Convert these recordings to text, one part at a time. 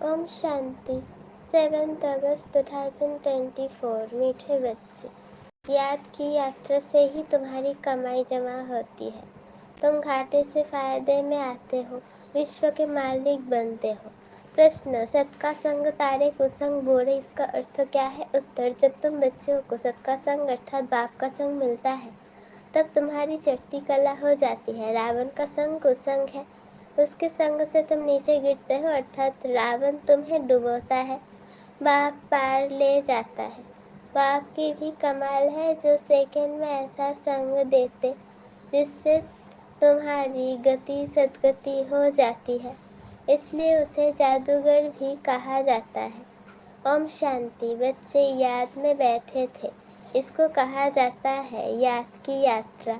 ओम शांति। 7 अगस्त 2024। मीठे बच्चे, याद की यात्रा से ही तुम्हारी कमाई जमा होती है। तुम घाटे से फायदे में आते हो, विश्व के मालिक बनते हो। प्रश्न, सत का संग तारे कुसंग बोरे, इसका अर्थ क्या है? उत्तर, जब तुम बच्चों को सत का संग अर्थात बाप का संग मिलता है तब तुम्हारी चढ़ती कला हो जाती है। रावण का संग कुसंग है, उसके संग से तुम नीचे गिरते हो अर्थात रावण तुम्हें डुबोता है, बाप पार ले जाता है। बाप की भी कमाल है जो सेकंड में ऐसा संग देते जिससे तुम्हारी गति सदगति हो जाती है, इसलिए उसे जादूगर भी कहा जाता है। ओम शांति। बच्चे याद में बैठे थे, इसको कहा जाता है याद की यात्रा।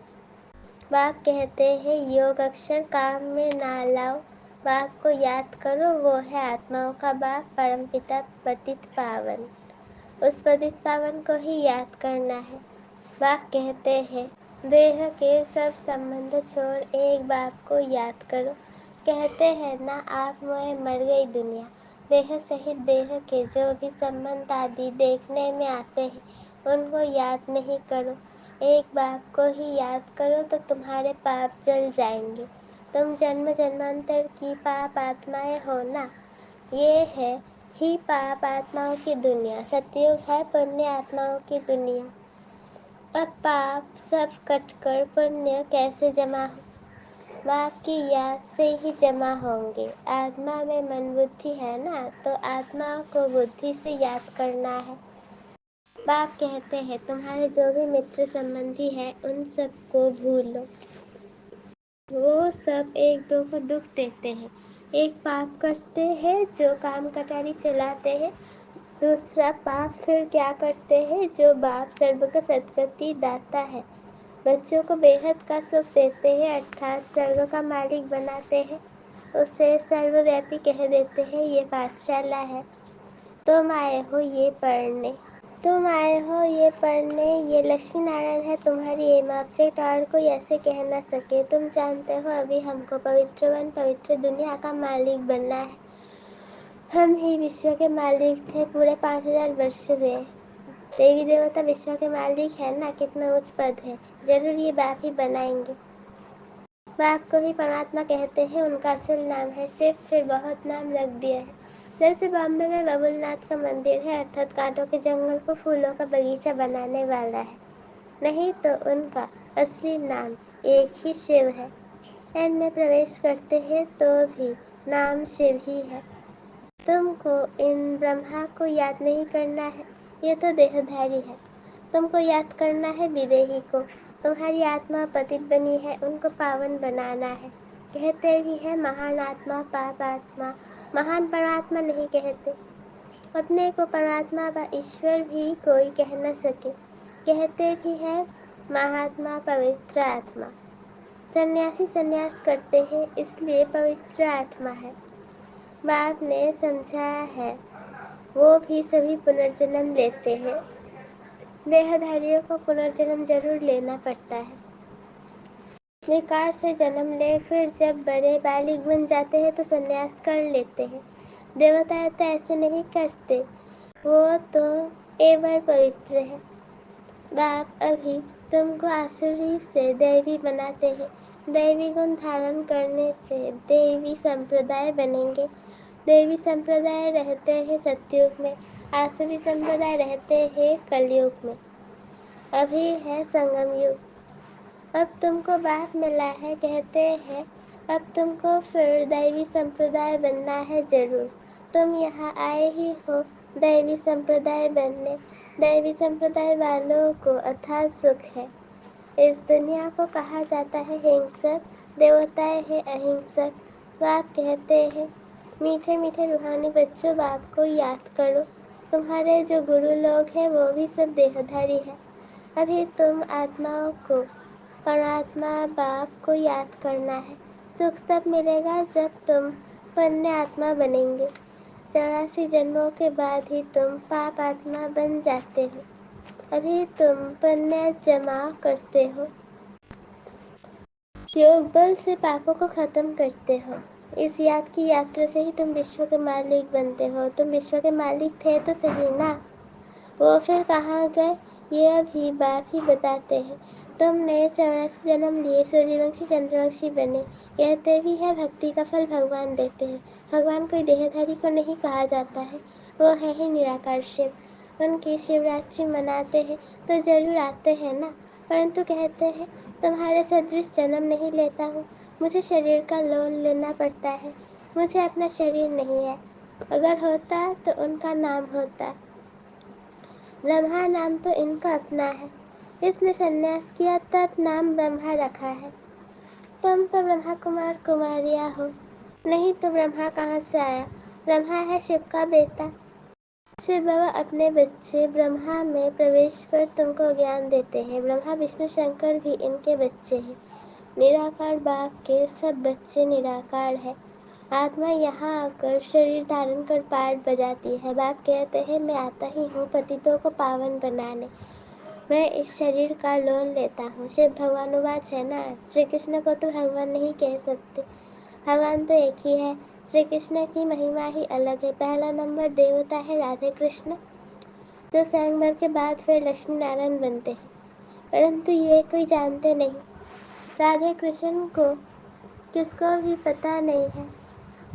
बाप कहते हैं योग अक्षर काम में ना लाओ, बाप को याद करो, वो है आत्माओं का बाप परमपिता पतित पावन। उस पतित पावन को ही याद करना है। बाप कहते हैं देह के सब संबंध छोड़ एक बाप को याद करो। कहते हैं ना आप मोए मर गई दुनिया, देह सहित देह के जो भी संबंध आदि देखने में आते हैं उनको याद नहीं करो, एक बाप को ही याद करो तो तुम्हारे पाप जल जाएंगे। तुम जन्म जन्मांतर की पाप आत्माएं हो ना, ये है ही पाप आत्माओं की दुनिया, सतयुग है पुण्य आत्माओं की दुनिया। अब पाप सब कटकर पुण्य कैसे जमा हो? बाप की याद से ही जमा होंगे। आत्मा में मन बुद्धि है ना, तो आत्मा को बुद्धि से याद करना है। बाप कहते हैं तुम्हारे जो भी मित्र संबंधी है उन सबको भूलो, वो सब एक दो को दुख देते हैं। एक पाप करते हैं जो काम कटारी चलाते हैं, दूसरा पाप फिर क्या करते हैं जो बाप सर्व का सदगति दाता है, बच्चों को बेहद का सुख देते हैं अर्थात स्वर्ग का मालिक बनाते हैं, उसे सर्वव्यापी कह देते हैं। ये पाठशाला है, तुम आए हो ये पढ़ने, तुम आए हो ये पढ़ने, ये लक्ष्मी नारायण है तुम्हारी एम ऑब्जेक्ट, और कोई ऐसे कह ना सके। तुम जानते हो अभी हमको पवित्र दुनिया का मालिक बनना है। हम ही विश्व के मालिक थे, पूरे 5000 वर्ष हुए। देवी देवता विश्व के मालिक है ना, कितना उच्च पद है, जरूर ये बाप ही बनाएंगे। बाप को ही परमात्मा कहते हैं, उनका असल नाम है शिव, फिर बहुत नाम लग दिया है। जैसे बॉम्बे में बबुलनाथ का मंदिर है अर्थात कांटों के जंगल को फूलों का बगीचा बनाने वाला है, नहीं तो उनका असली नाम एक ही शिव है। एन में प्रवेश करते हैं तो भी नाम शिव ही है। तुमको इन ब्रह्मा को याद नहीं करना है, ये तो देहधारी है। तुमको याद करना है विदेही को, तुम्हारी आत्मा पतित बनी है, उनको पावन बनाना है। कहते भी है महान आत्मा पाप आत्मा, महान परमात्मा नहीं कहते। अपने को परमात्मा व ईश्वर भी कोई कह न सके, कहते भी है महात्मा पवित्र आत्मा। सन्यासी सन्यास करते हैं इसलिए पवित्र आत्मा है। बाप ने समझा है वो भी सभी पुनर्जन्म लेते हैं, देहधारियों को पुनर्जन्म जरूर लेना पड़ता है। विकार से जन्म ले, फिर जब बड़े बालिग बन जाते हैं तो संन्यास कर लेते हैं। देवता तो ऐसे नहीं करते, वो तो एवर पवित्र है। बाप अभी तुमको आसुरी से दैवी बनाते हैं, दैवी गुण धारण करने से देवी संप्रदाय बनेंगे। देवी संप्रदाय रहते हैं सतयुग में, आसुरी संप्रदाय रहते हैं कलयुग में। अभी है संगम युग, अब तुमको बाप मिला है, कहते हैं अब तुमको फिर दैवी संप्रदाय बनना है जरूर। तुम यहाँ आए ही हो दैवी संप्रदाय बनने, दैवी संप्रदाय वालों को अथाह सुख है। इस दुनिया को कहा जाता है हिंसक, देवताएं है अहिंसक। बाप कहते हैं मीठे मीठे रूहानी बच्चों, बाप को याद करो। तुम्हारे जो गुरु लोग हैं वो भी सब देहधारी है। अभी तुम आत्माओं को परमात्मा बाप को याद करना है। सुख तब मिलेगा जब तुम पुण्य आत्मा बनेंगे। 84 जन्मों के बाद ही तुम पाप आत्मा बन जाते हो। अभी तुम पुण्य जमा करते हो, योग बल से पापों को खत्म करते हो। इस याद की यात्रा से ही तुम विश्व के मालिक बनते हो। तुम विश्व के मालिक थे तो सही ना। वो फिर कहाँ गए ये अभी बाप ही बताते हैं। तुमने 84 जन्म लिए, सूर्यवंशी चंद्रवंशी बने। कहते भी है भक्ति का फल भगवान देते हैं। भगवान कोई देहधारी को नहीं कहा जाता है, वो है ही निराकार शिव। उनकी शिवरात्रि मनाते हैं तो जरूर आते हैं ना, परंतु कहते हैं तुम्हारे सदृश जन्म नहीं लेता हूँ। मुझे शरीर का लोन लेना पड़ता है। मुझे अपना शरीर नहीं है। अगर होता तो उनका नाम होता। ब्रह्मा नाम तो इनका अपना है। इसने सन्यास किया तब नाम ब्रह्मा रखा है। तुम तो ब्रह्मा कुमार कुमारिया हो, नहीं तो ब्रह्मा कहाँ से आया। ब्रह्मा है शिव का बेटा। शिव बाबा अपने बच्चे ब्रह्मा में प्रवेश कर तुमको ज्ञान देते हैं। ब्रह्मा विष्णु शंकर भी इनके बच्चे हैं। निराकार बाप के सब बच्चे निराकार है। आत्मा यहाँ आकर शरीर धारण कर पाठ बजाती है। बाप कहते हैं मैं आता ही हूँ पतितों को पावन बनाने। मैं इस शरीर का लोन लेता हूँ। शिव भगवानुवाच है ना, श्री कृष्ण को तो भगवान नहीं कह सकते। भगवान तो एक ही है। श्री कृष्ण की महिमा ही अलग है। पहला नंबर देवता है राधे कृष्ण, जो स्वयंवर के बाद फिर लक्ष्मी नारायण बनते हैं, परंतु ये कोई जानते नहीं। राधे कृष्ण को किसको भी पता नहीं है,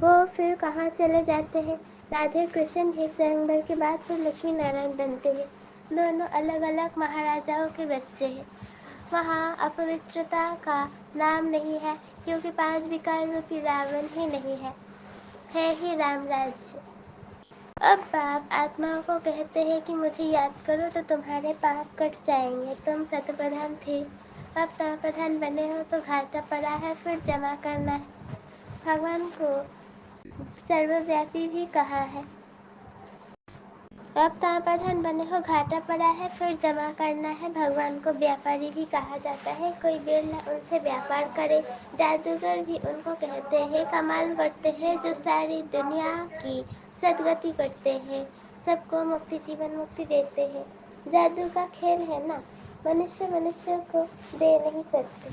वो फिर कहाँ चले जाते हैं। राधे कृष्ण ही स्वयंवर के बाद फिर लक्ष्मी नारायण बनते हैं। दोनों अलग अलग महाराजाओं के बच्चे हैं। वहाँ अपवित्रता का नाम नहीं है, क्योंकि 5 विकार रूपी रावण ही नहीं है ही राम राज्य। अब बाप आत्माओं को कहते हैं कि मुझे याद करो तो तुम्हारे पाप कट जाएंगे। तुम शतप्रधान थे, अब तमप्रधान बने हो तो घाटा पड़ा है, फिर जमा करना है। भगवान को सर्वव्यापी भी कहा है। अब तापाधान बने हो, घाटा पड़ा है, फिर जमा करना है। भगवान को व्यापारी भी कहा जाता है। कोई बिरला उनसे व्यापार करे। जादूगर भी उनको कहते हैं। कमाल करते हैं जो सारी दुनिया की सदगति करते हैं, सबको मुक्ति जीवन मुक्ति देते हैं। जादू का खेल है ना, मनुष्य मनुष्य को दे नहीं सकते।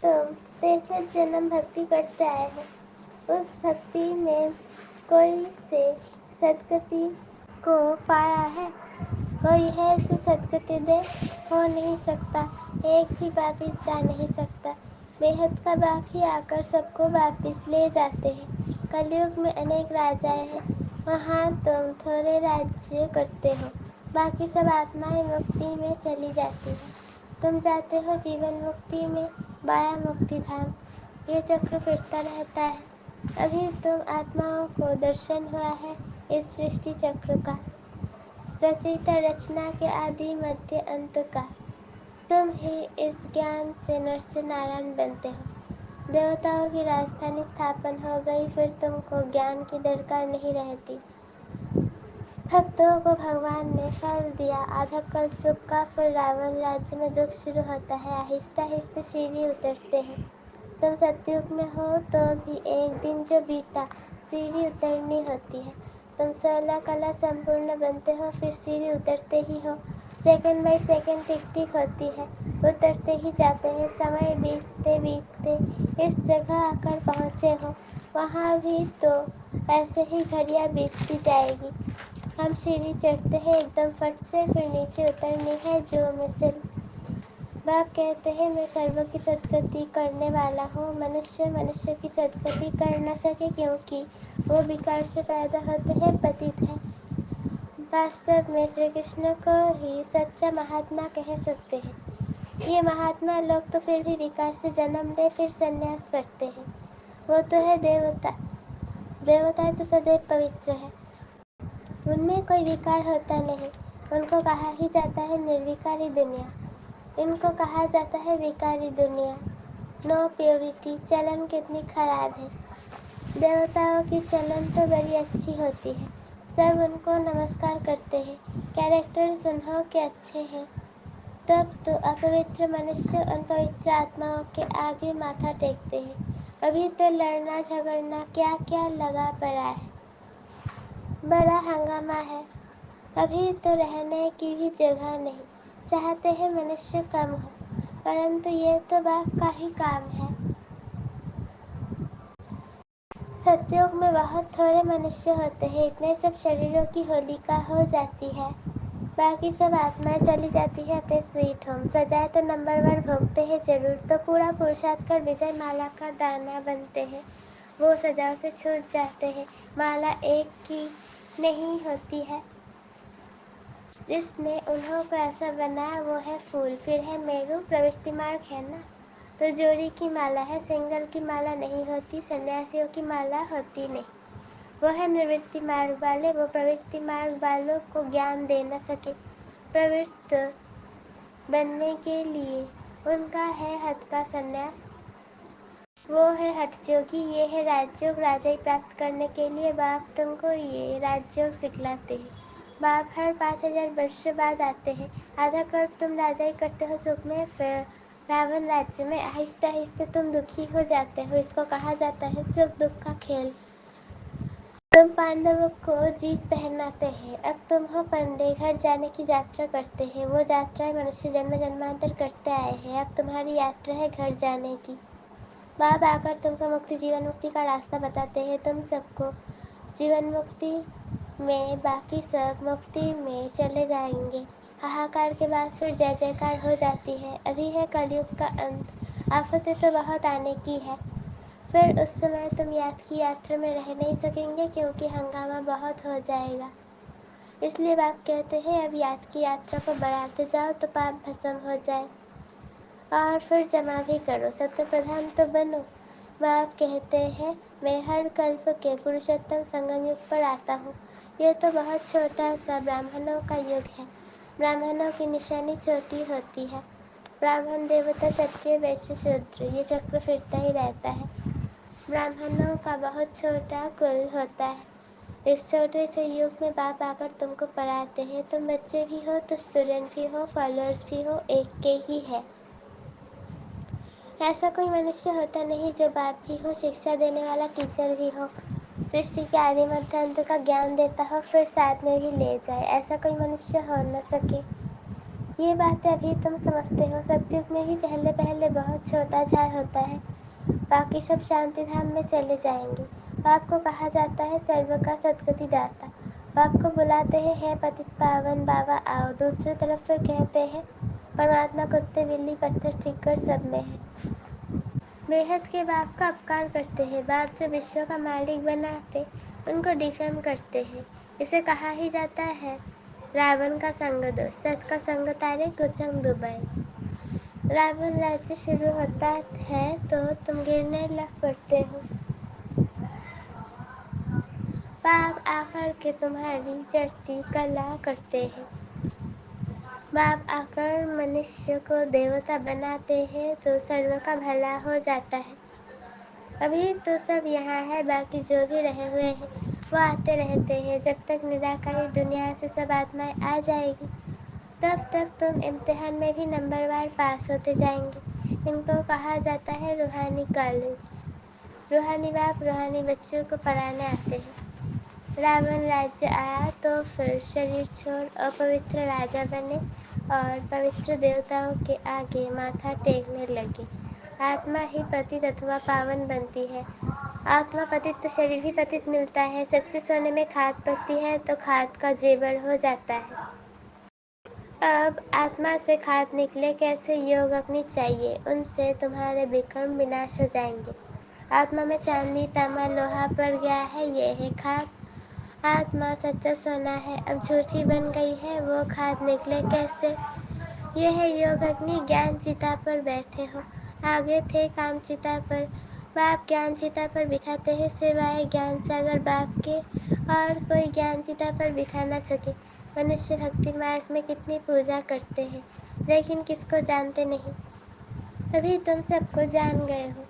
तुम 63 जन्म भक्ति करते आए हो। उस भक्ति में कोई से सदगति को पाया है? कोई है जो सदगति दे? हो नहीं सकता। एक भी वापिस जा नहीं सकता। बेहद का बाप ही आकर सबको वापिस ले जाते हैं। कलयुग में अनेक राजाएं हैं, वहाँ तुम थोड़े राज्य करते हो, बाकी सब आत्माएं मुक्ति में चली जाती है। तुम जाते हो जीवन मुक्ति में, बाया मुक्ति धाम। ये चक्र फिरता रहता है। अभी तुम आत्माओं को दर्शन हुआ है इस सृष्टि चक्र का, रचयिता रचना के आदि मध्य अंत का। तुम ही इस ज्ञान से नर से नारायण बनते हो। देवताओं की राजधानी स्थापन हो गई, फिर तुमको ज्ञान की दरकार नहीं रहती। भक्तों को भगवान ने फल दिया, आधा कल्प सुख का, फिर रावण राज्य में दुख शुरू होता है। आहिस्ता आहिस्ता सीढ़ी उतरते हैं। तुम सतयुग में हो तो भी एक दिन जो बीता, सीढ़ी उतरनी होती है। तुम 16 कला संपूर्ण बनते हो, फिर सीढ़ी उतरते ही हो। सेकंड बाय सेकंड टिक टिक होती है, उतरते ही जाते हैं। समय बीतते बीतते इस जगह आकर पहुँचे हो, वहाँ भी तो ऐसे ही घड़ियाँ बीतती जाएगी। हम सीढ़ी चढ़ते हैं एकदम फट से, फिर नीचे उतरनी है जो मिसल। बाप कहते हैं मैं सर्व की सदगति करने वाला हूँ। मनुष्य मनुष्य की सदगति कर न सके, क्योंकि वो विकार से पैदा होते हैं, पतित है। वास्तव में श्री कृष्ण को ही सच्चा महात्मा कह सकते हैं। ये महात्मा लोग तो फिर भी विकार से जन्म ले फिर संन्यास करते हैं। वो तो है देवता। देवता तो सदैव पवित्र है, उनमें कोई विकार होता नहीं। उनको कहा ही जाता है निर्विकारी दुनिया। इनको कहा जाता है विकारी दुनिया। No purity. चलन कितनी खराब है। देवताओं की चलन तो बड़ी अच्छी होती है, सब उनको नमस्कार करते हैं। कैरेक्टर सुनहो के अच्छे हैं। तब तो अपवित्र मनुष्य उन पवित्र आत्माओं के आगे माथा टेकते हैं। अभी तो लड़ना झगड़ना क्या क्या लगा पड़ा है, बड़ा हंगामा है। अभी तो रहने की भी जगह नहीं। चाहते हैं मनुष्य कम हो, परंतु ये तो बाप का ही काम है। सत्युग में बहुत थोड़े मनुष्य होते हैं, इतने सब शरीरों की होलिका हो जाती है। बाकी सब आत्माएं चली जाती है अपने स्वीट होम। सजाए तो नंबरवार भोगते हैं जरूर, तो पूरा पुरुषार्थ कर विजय माला का दाना बनते हैं। वो सजाओ से छूट जाते हैं। माला एक की नहीं होती है, जिसने उन्हों को ऐसा बनाया वो है फूल। फिर है मेरू, प्रवृत्ति मार्ग है ना, तो जोड़ी की माला है, सिंगल की माला नहीं होती। सन्यासियों की माला होती नहीं, वो है निवृत्ति मार्ग वाले। वो प्रवृत्ति मार्ग वालों को ज्ञान दे न सके। प्रवृत्त बनने के लिए उनका है हद का संन्यास, वो है हठयोगी। ये है राजयोग, राजाई प्राप्त करने के लिए बाप तुमको ये राजयोग सिखलाते हैं। बाप हर 5000 वर्ष बाद आते हैं। आधा कल्प तुम राजाई करते हो सुख में, फिर रावण राज्य में आहिस्ते आहिस्ते तुम दुखी हो जाते हो। इसको कहा जाता है सुख दुख का खेल। तुम पांडवों को जीत पहनाते हैं। अब तुम हो पंडे, घर जाने की यात्रा करते हैं। वो यात्राएं मनुष्य जन्म जन्मांतर करते आए हैं। अब तुम्हारी यात्रा है घर जाने की। बाप आकर तुमको मुक्ति, जीवन मुक्ति का रास्ता बताते हैं। तुम सबको जीवन मुक्ति में, बाकी सब मुक्ति में चले जाएंगे। हाहाकार के बाद फिर जय जयकार हो जाती है। अभी है कलयुग का अंत, आफतें तो बहुत आने की है। फिर उस समय तुम याद की यात्रा में रह नहीं सकेंगे, क्योंकि हंगामा बहुत हो जाएगा। इसलिए बाप कहते हैं अब याद की यात्रा को बढ़ाते जाओ तो पाप भस्म हो जाए, और फिर जमा भी करो, सत्य प्रधान तो बनो। बाप कहते हैं मैं हर कल्प के पुरुषोत्तम संगम युग पर आता हूँ। यह तो बहुत छोटा सा ब्राह्मणों का युग है। ब्राह्मणों की निशानी छोटी होती है। ब्राह्मण, देवता, क्षत्रिय, वैश्य, शूद्र, ये चक्र फिरता ही रहता है। ब्राह्मणों का बहुत छोटा कुल होता है। इस छोटे से युग में बाप आकर तुमको पढ़ाते हैं। तुम बच्चे भी हो तो स्टूडेंट भी हो, फॉलोअर्स भी हो, एक के ही है। ऐसा कोई मनुष्य होता नहीं जो बाप भी हो, शिक्षा देने वाला टीचर भी हो, सृष्टि के आदि मध्य अंत का ज्ञान देता हो, फिर साथ में भी ले जाए। ऐसा कोई मनुष्य हो न सके। ये बातें अभी तुम समझते हो। सतयुग में ही पहले पहले बहुत छोटा झाड़ होता है, बाकी सब शांति धाम में चले जाएंगे। बाप को कहा जाता है सर्व का सदगति दाता। बाप को बुलाते हैं है पतित पावन बाबा आओ। दूसरी तरफ फिर कहते हैं परमात्मा कुत्ते बिल्ली पत्थर ठिक्कर सब में है। बेहद के बाप का अपकार करते हैं। बाप जो विश्व का मालिक बनाते उनको डिफेम करते हैं। इसे कहा ही जाता है रावण का संग दो, सत का संग तारे, कुसंग डुबाए। रावण राज्य शुरू होता है तो तुम गिरने लग पड़ते हो। बाप आकर के तुम्हारी चढ़ती कला करते हैं। बाप आकर मनुष्य को देवता बनाते हैं तो सर्व का भला हो जाता है। अभी तो सब यहाँ है, बाकी जो भी रहे हुए हैं वो आते रहते हैं। जब तक निराकारी दुनिया से सब आत्माएं आ जाएगी तब तक तुम इम्तिहान में भी नंबरवार पास होते जाएंगे। इनको कहा जाता है रूहानी कॉलेज। रूहानी बाप रूहानी बच्चों को पढ़ाने आते हैं। रावण राज्य आया तो फिर शरीर छोड़ अपवित्र राजा बने और पवित्र देवताओं के आगे माथा टेकने लगे। आत्मा ही पतित अथवा पावन बनती है। आत्मा पतित तो शरीर भी पतित मिलता है। सच्चे सोने में खाद पड़ती है तो खाद का जेवर हो जाता है। अब आत्मा से खाद निकले कैसे, योग अग्नि चाहिए, उनसे तुम्हारे विक्रम विनाश हो जाएंगे। आत्मा में चांदी तांबा लोहा पड़ गया है, ये है खाद। आत्मा सच्चा सोना है, अब झूठी बन गई है, वो खाद निकले कैसे। ये है योग अग्नि, ज्ञान चिता पर बैठे हो। आगे थे काम चिता पर, बाप ज्ञान चिता पर बिठाते हैं। सिवाय ज्ञान सागर बाप के और कोई ज्ञान चिता पर बिठा न सके। मनुष्य भक्ति मार्ग में कितनी पूजा करते हैं, लेकिन किसको जानते नहीं। अभी तुम सबको जान गए हो।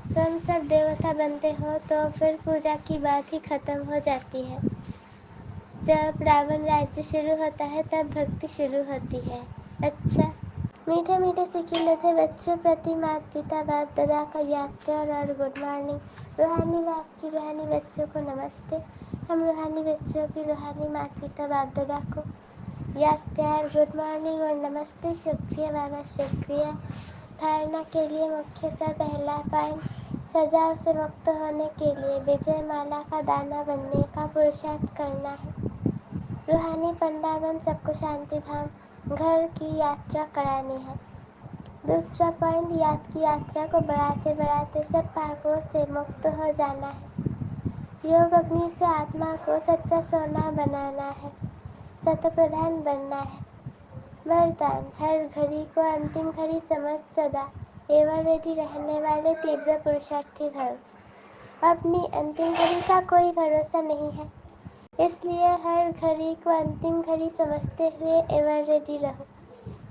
तुम सब देवता बनते हो तो फिर पूजा की बात ही खत्म हो जाती है। जब रावण राज्य शुरू होता है तब भक्ति शुरू होती है। अच्छा, मीठे मीठे सिकीले थे बच्चों प्रति माता पिता बाप दादा का याद प्यार और गुड मॉर्निंग। रूहानी बाप की रूहानी बच्चों को नमस्ते। हम रूहानी बच्चों की रूहानी माता पिता बाप दादा को याद प्यार गुड मॉर्निंग और नमस्ते। शुक्रिया बाबा शुक्रिया। धारणा के लिए मुख्य सर पहला पॉइंट, सजाओ से मुक्त होने के लिए विजय माला का दाना बनने का पुरुषार्थ करना है। रूहानी पंडा बन सबको शांति धाम घर की यात्रा करानी है। दूसरा पॉइंट, याद की यात्रा को बढ़ाते बढ़ाते सब पापों से मुक्त हो जाना है। योग अग्नि से आत्मा को सच्चा सोना बनाना है, सत्य प्रधान बनना है। वरदान, हर घड़ी को अंतिम घड़ी समझ सदा एवर रेडी रहने वाले तीव्र पुरुषार्थी भव। अपनी अंतिम घड़ी का कोई भरोसा नहीं है, इसलिए हर घड़ी को अंतिम घड़ी समझते हुए एवर रेडी रहो।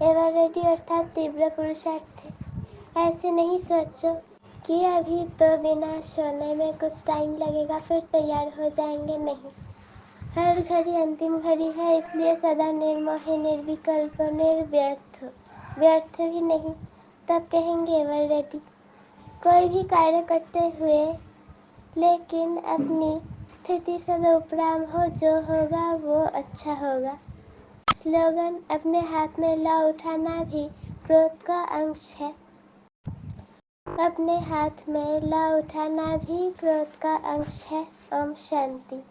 एवर रेडी अर्थात तीव्र पुरुषार्थी। ऐसे नहीं सोचो कि अभी तो बिना सोने में कुछ टाइम लगेगा फिर तैयार हो जाएंगे, नहीं। हर घड़ी अंतिम घड़ी है, इसलिए सदा निर्मोही निर्विकल्प निर्व्यर्थ, व्यर्थ भी नहीं, तब कहेंगे एवर रेडी। कोई भी कार्य करते हुए लेकिन अपनी स्थिति सदुपराम हो, जो होगा वो अच्छा होगा। स्लोगन, अपने हाथ में लौ उठाना भी क्रोध का अंश है। अपने हाथ में लौ उठाना भी क्रोध का अंश है। ओम शांति।